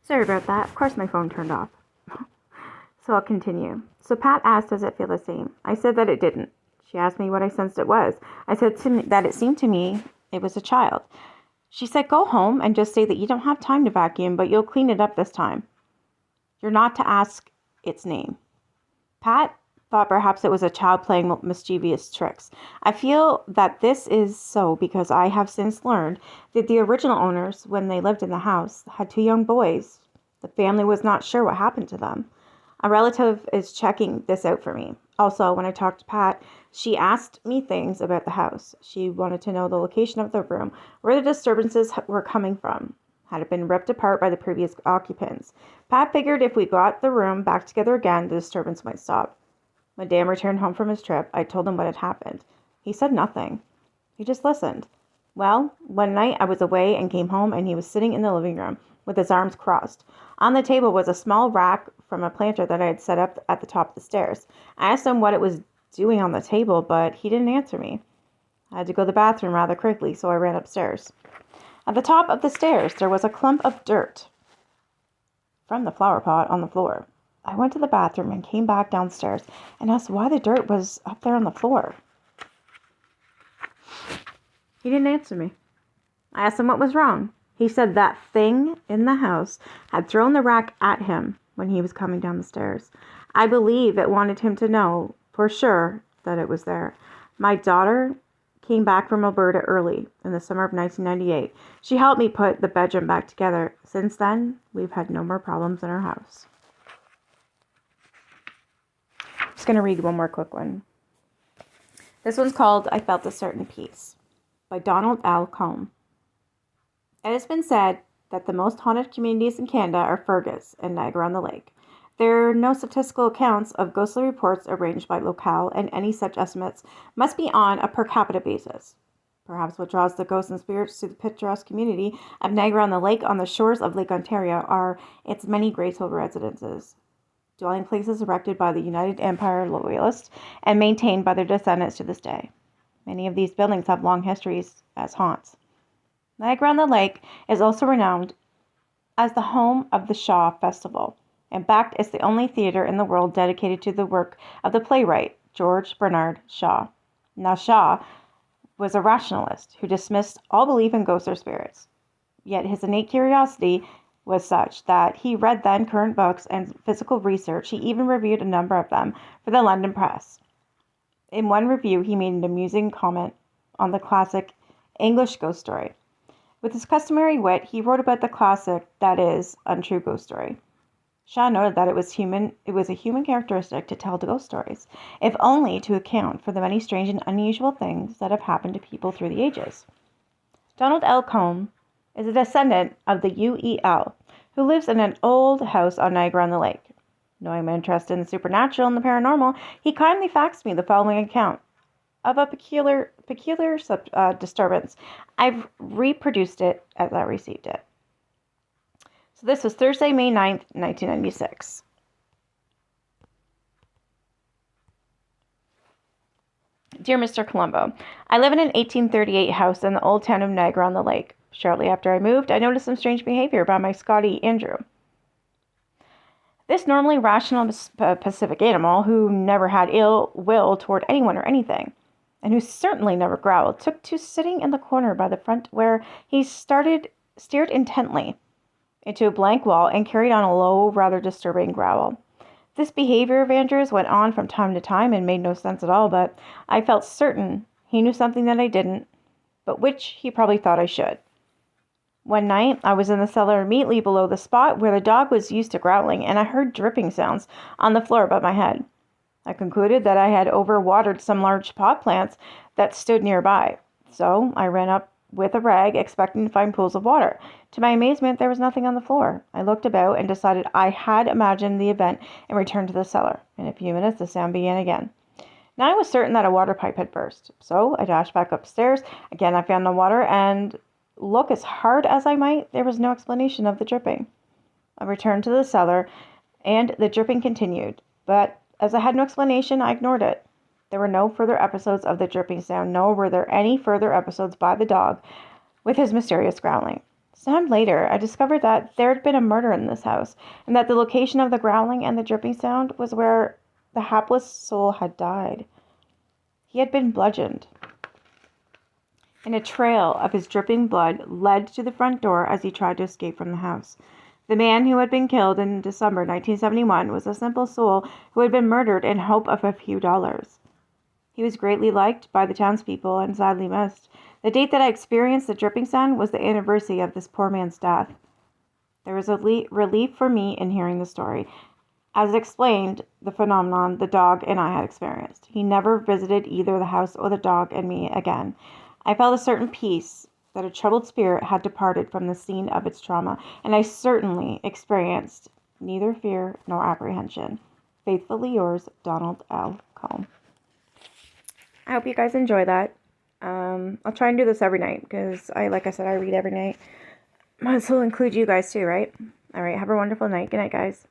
Sorry about that. Of course my phone turned off. So I'll continue. So Pat asked, does it feel the same? I said that it didn't. She asked me what I sensed it was. I said that it seemed to me it was a child. She said, go home and just say that you don't have time to vacuum, but you'll clean it up this time. You're not to ask its name. Pat thought perhaps it was a child playing mischievous tricks. I feel that this is so because I have since learned that the original owners, when they lived in the house, had two young boys. The family was not sure what happened to them. A relative is checking this out for me. Also, when I talked to Pat, she asked me things about the house. She wanted to know the location of the room, where the disturbances were coming from. Had it been ripped apart by the previous occupants? Pat figured if we got the room back together again, the disturbance might stop. When Dan returned home from his trip, I told him what had happened. He said nothing. He just listened. Well, one night I was away and came home and he was sitting in the living room with his arms crossed. On the table was a small rack from a planter that I had set up at the top of the stairs. I asked him what it was doing on the table, but he didn't answer me. I had to go to the bathroom rather quickly, so I ran upstairs. At the top of the stairs, there was a clump of dirt from the flower pot on the floor. I went to the bathroom and came back downstairs and asked why the dirt was up there on the floor. He didn't answer me. I asked him what was wrong. He said that thing in the house had thrown the rack at him when he was coming down the stairs. I believe it wanted him to know for sure that it was there. My daughter came back from Alberta early in the summer of 1998. She helped me put the bedroom back together. Since then, we've had no more problems in our house. I'm just going to read one more quick one. This one's called I Felt a Certain Peace by Donald L. Columbo. It has been said that the most haunted communities in Canada are Fergus and Niagara-on-the-Lake. There are no statistical accounts of ghostly reports arranged by locale, and any such estimates must be on a per capita basis. Perhaps what draws the ghosts and spirits to the picturesque community of Niagara-on-the-Lake on the shores of Lake Ontario are its many graceful residences, dwelling places erected by the United Empire Loyalists and maintained by their descendants to this day. Many of these buildings have long histories as haunts. Niagara-on-the-Lake is also renowned as the home of the Shaw Festival. In fact, it's the only theater in the world dedicated to the work of the playwright George Bernard Shaw. Now, Shaw was a rationalist who dismissed all belief in ghosts or spirits. Yet his innate curiosity was such that he read then current books and physical research. He even reviewed a number of them for the London press. In one review, he made an amusing comment on the classic English ghost story. With his customary wit, he wrote about the classic, that is, untrue ghost story. Shaw noted that it was a human characteristic to tell ghost stories, if only to account for the many strange and unusual things that have happened to people through the ages. Donald L. Columbo is a descendant of the UEL, who lives in an old house on Niagara-on-the-Lake. Knowing my interest in the supernatural and the paranormal, he kindly faxed me the following account of a peculiar disturbance. I've reproduced it as I received it. So this was Thursday, May 9th, 1996. Dear Mr. Columbo, I live in an 1838 house in the old town of Niagara-on-the-Lake. Shortly after I moved, I noticed some strange behavior by my Scotty Andrew. This normally rational Pacific animal, who never had ill will toward anyone or anything, and who certainly never growled, took to sitting in the corner by the front where he stared intently into a blank wall and carried on a low, rather disturbing growl. This behavior of Andrew's went on from time to time and made no sense at all, but I felt certain he knew something that I didn't, but which he probably thought I should. One night, I was in the cellar immediately below the spot where the dog was used to growling, and I heard dripping sounds on the floor above my head. I concluded that I had overwatered some large pot plants that stood nearby, so I ran up with a rag, expecting to find pools of water. To my amazement, there was nothing on the floor. I looked about and decided I had imagined the event and returned to the cellar. In a few minutes, the sound began again. Now I was certain that a water pipe had burst, so I dashed back upstairs. Again, I found no water, and look as hard as I might, there was no explanation of the dripping. I returned to the cellar, and the dripping continued, but as I had no explanation, I ignored it. There were no further episodes of the dripping sound, nor were there any further episodes by the dog with his mysterious growling. Some time later, I discovered that there had been a murder in this house, and that the location of the growling and the dripping sound was where the hapless soul had died. He had been bludgeoned, and a trail of his dripping blood led to the front door as he tried to escape from the house. The man who had been killed in December 1971 was a simple soul who had been murdered in hope of a few dollars. He was greatly liked by the townspeople and sadly missed. The date that I experienced the dripping sound was the anniversary of this poor man's death. There was a relief for me in hearing the story. As it explained the phenomenon the dog and I had experienced. He never visited either the house or the dog and me again. I felt a certain peace that a troubled spirit had departed from the scene of its trauma, and I certainly experienced neither fear nor apprehension. Faithfully yours, Donald L. Columbo. I hope you guys enjoy that. I'll try and do this every night because like I said, I read every night. Might as well include you guys too, right? All right, have a wonderful night. Good night, guys.